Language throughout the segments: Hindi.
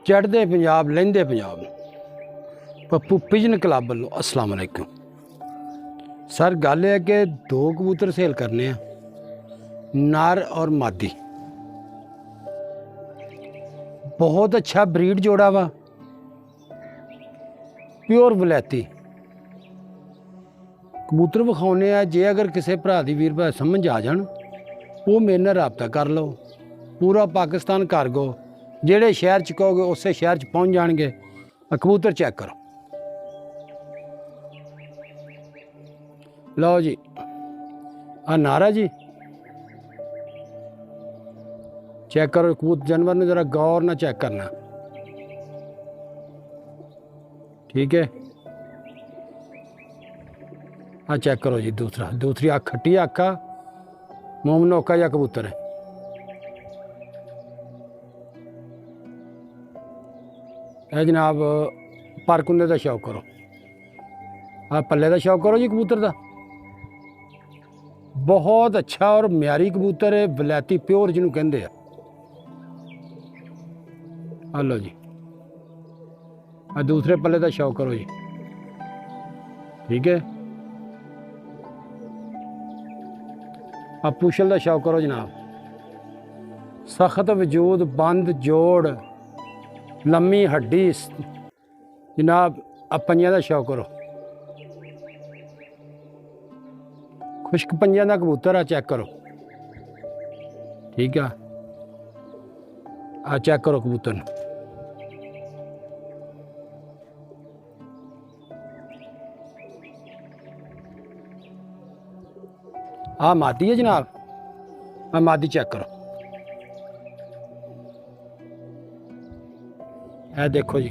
चढ़ते पंजाब लहिंदे पंजाब पप्पू पिजन क्लब वालों अस्सलाम वालेकुम सर। गल है कि दो कबूतर सेल करने हैं, नर और मादी। बहुत अच्छा ब्रीड जोड़ा वा, प्योर वलैती कबूतर विखाने आ। जे अगर किसी भरा दी वीर भरा समझ आ जान वो मेरे नाल राबता कर लो। पूरा पाकिस्तान कारगो जेड़े शहर च कहोगे उस शहर च पहुँच जाएंगे। कबूतर चेक करो, लो जी आ नारा जी चेक करो। कबूतर जानवर ने जरा गौर ना चेक करना, ठीक है। हाँ चेक करो जी। दूसरी अख खट्टी अख आ, मोमनोका या कबूतर है। जनाब पर कुंदे का शौक करो, हाँ पल्ले का शौक करो जी कबूतर का। बहुत अच्छा और म्यारी कबूतर है, वलैती प्योर जिन्हों कहते हैं। हेलो जी दूसरे पल्ले का शौक करो जी, ठीक है। पूछल का शौक करो जनाब। सख्त वजूद, बंद जोड़, लम्मी हड्डी जनाब। पंजा का शौक करो, खुश्क पंजा का कबूतर आ, चेक करो, ठीक है। आ चेक करो कबूतर। आ मादी है जनाब, आ मादी चेक करो। ए देखो जी,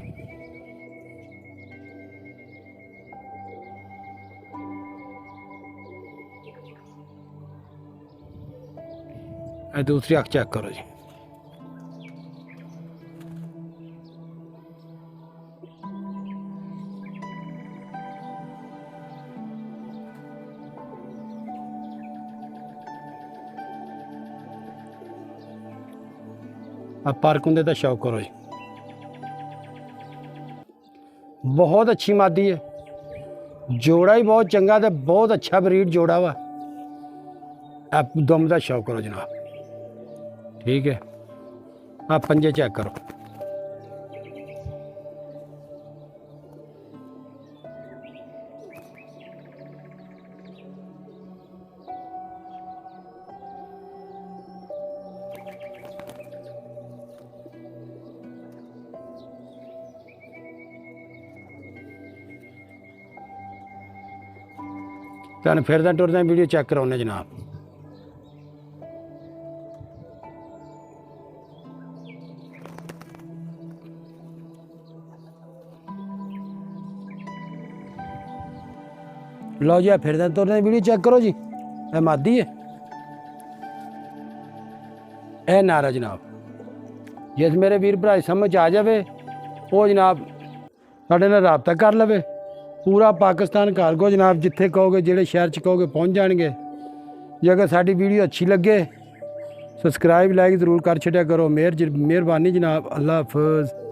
ए दूसरी अख चेक करो जी। अब पर कुंदे का शौक करो जी। बहुत अच्छी मादी है, जोड़ा ही बहुत चंगा, तो बहुत अच्छा ब्रीड जोड़ा वा। आप दुम का शौक करो जनाब, ठीक है। आप पंजे चेक करो। तुम फिरदा टुरदा वीडियो चेक कराने जनाब। लो जी फिरदा टुरदा वीडियो चेक करो जी। ए मादी है, ए नारा जनाब। जिस मेरे वीर भरा समझ आ जाए वो जनाब साढ़े नाल राबता कर लवे। पूरा पाकिस्तान कारगो जनाब, जिथे कहोगे जेड़े शहर च कहोगे पहुँच जाएंगे। जे अगर साडी वीडियो अच्छी लगे सब्सक्राइब लाइक ज़रूर कर छड़िया करो। मेहरबानी जनाब। अल्लाह हाफिज़।